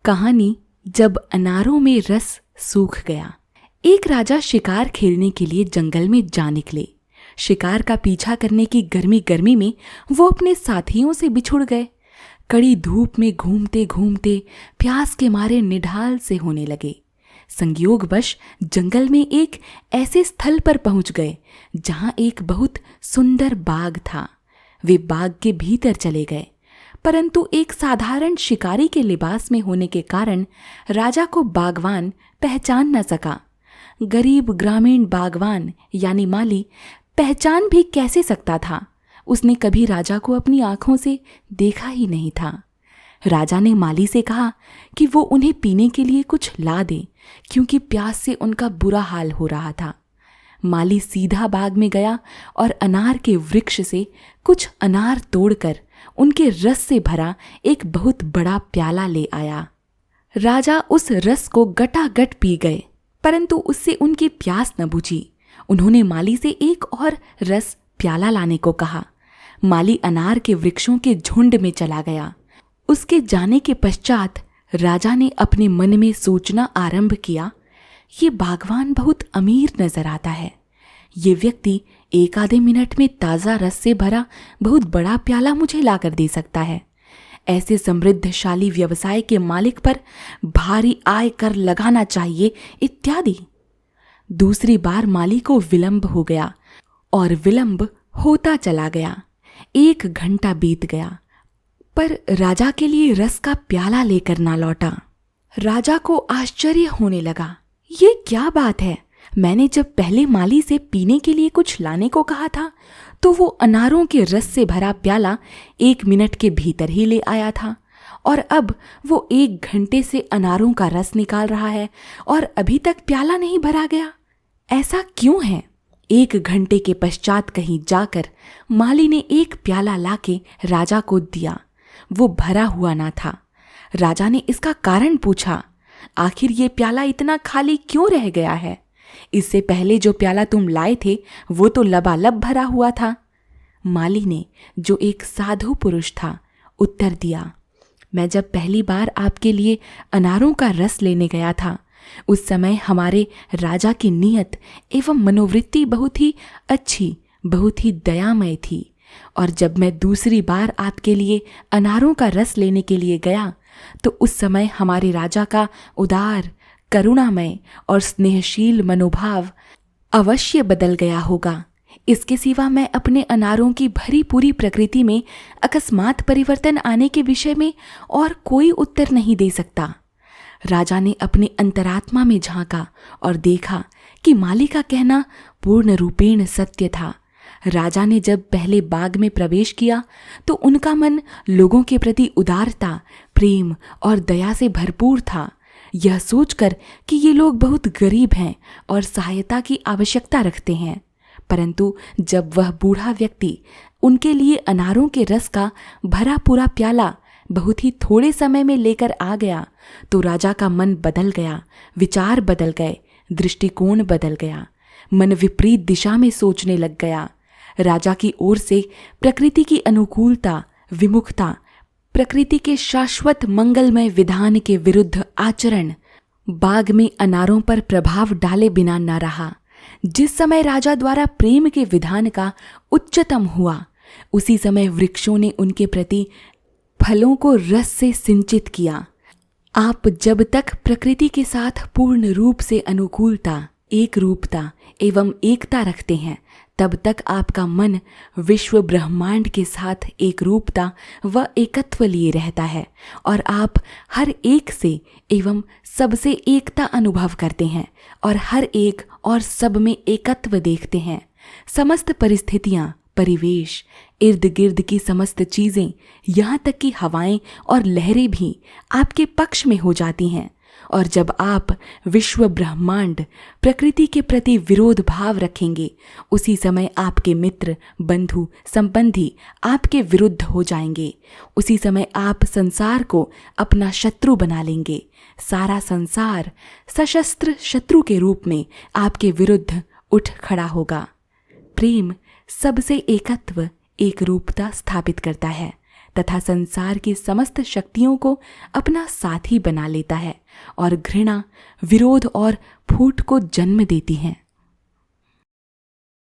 कहानी जब अनारों में रस सूख गया। एक राजा शिकार खेलने के लिए जंगल में जा निकले। शिकार का पीछा करने की गर्मी में वो अपने साथियों से बिछुड़ गए। कड़ी धूप में घूमते घूमते प्यास के मारे निढाल से होने लगे। संयोगवश जंगल में एक ऐसे स्थल पर पहुंच गए जहां एक बहुत सुंदर बाग था। वे बाग के भीतर चले गए, परंतु एक साधारण शिकारी के लिबास में होने के कारण राजा को बागवान पहचान न सका। गरीब ग्रामीण बागवान यानी माली पहचान भी कैसे सकता था? उसने कभी राजा को अपनी आंखों से देखा ही नहीं था। राजा ने माली से कहा कि वो उन्हें पीने के लिए कुछ ला दे, क्योंकि प्यास से उनका बुरा हाल हो रहा था। माली सीधा बाग में गया और अनार के वृक्ष से कुछ अनार तोड़कर उनके रस से भरा एक बहुत बड़ा प्याला ले आया। राजा उस रस को गटागट पी गए, परंतु उससे उनकी प्यास न बुझी। उन्होंने माली से एक और रस प्याला लाने को कहा। माली अनार के वृक्षों के झुंड में चला गया। उसके जाने के पश्चात राजा ने अपने मन में सोचना आरंभ किया, ये बागवान बहुत अमीर नजर आता है। ये व्यक्ति एक आधे मिनट में ताज़ा रस से भरा बहुत बड़ा प्याला मुझे लाकर दे सकता है। ऐसे समृद्धशाली व्यवसाय के मालिक पर भारी आय कर लगाना चाहिए इत्यादि। दूसरी बार माली को विलंब हो गया और विलंब होता चला गया। 1 घंटा बीत गया, पर राजा के लिए रस का प्याला लेकर ना लौटा। राजा को आश्चर्य होने लगा, ये क्या बात है? मैंने जब पहले माली से पीने के लिए कुछ लाने को कहा था तो वो अनारों के रस से भरा प्याला 1 मिनट के भीतर ही ले आया था, और अब वो 1 घंटे से अनारों का रस निकाल रहा है और अभी तक प्याला नहीं भरा गया। ऐसा क्यों है? 1 घंटे के पश्चात कहीं जाकर माली ने एक प्याला लाके राजा को दिया। वो भरा हुआ ना था। राजा ने इसका कारण पूछा, आखिर ये प्याला इतना खाली क्यों रह गया है? इससे पहले जो प्याला तुम लाए थे वो तो लबालब भरा हुआ था। माली ने, जो एक साधु पुरुष था, उत्तर दिया, मैं जब पहली बार आपके लिए अनारों का रस लेने गया था उस समय हमारे राजा की नीयत एवं मनोवृत्ति बहुत ही अच्छी, बहुत ही दयामय थी, और जब मैं दूसरी बार आपके लिए अनारों का रस लेने के लिए गया तो उस समय हमारे राजा का उदार, करुणामय और स्नेहशील मनोभाव अवश्य बदल गया होगा। इसके सिवा मैं अपने अनारों की भरी पूरी प्रकृति में अकस्मात परिवर्तन आने के विषय में और कोई उत्तर नहीं दे सकता। राजा ने अपने अंतरात्मा में झांका और देखा कि माली का कहना पूर्ण रूपेण सत्य था। राजा ने जब पहले बाग में प्रवेश किया तो उनका मन लोगों के प्रति उदारता, प्रेम और दया से भरपूर था। यह सोचकर कि ये लोग बहुत गरीब हैं और सहायता की आवश्यकता रखते हैं, परंतु जब वह बूढ़ा व्यक्ति उनके लिए अनारों के रस का भरा पूरा प्याला बहुत ही थोड़े समय में लेकर आ गया तो राजा का मन बदल गया, विचार बदल गए, दृष्टिकोण बदल गया। मन विपरीत दिशा में सोचने लग गया। राजा की ओर से प्रकृति की अनुकूलता, विमुखता, प्रकृति के शाश्वत मंगलमय विधान के विरुद्ध आचरण बाग में अनारों पर प्रभाव डाले बिना न रहा। जिस समय राजा द्वारा प्रेम के विधान का उच्चतम हुआ, उसी समय वृक्षों ने उनके प्रति फलों को रस से सिंचित किया। आप जब तक प्रकृति के साथ पूर्ण रूप से अनुकूलता, एक रूपता एवं एकता रखते हैं, तब तक आपका मन विश्व ब्रह्मांड के साथ एक रूपता व एकत्व लिए रहता है और आप हर एक से एवं सबसे एकता अनुभव करते हैं और हर एक और सब में एकत्व देखते हैं। समस्त परिस्थितियाँ, परिवेश, इर्द गिर्द की समस्त चीज़ें, यहाँ तक कि हवाएं और लहरें भी आपके पक्ष में हो जाती हैं। और जब आप विश्व ब्रह्मांड प्रकृति के प्रति विरोध भाव रखेंगे, उसी समय आपके मित्र, बंधु, संबंधी आपके विरुद्ध हो जाएंगे। उसी समय आप संसार को अपना शत्रु बना लेंगे। सारा संसार सशस्त्र शत्रु के रूप में आपके विरुद्ध उठ खड़ा होगा। प्रेम सबसे एकत्व, एक रूपता स्थापित करता है, तथा संसार की समस्त शक्तियों को अपना साथी बना लेता है और घृणा, विरोध और फूट को जन्म देती हैं।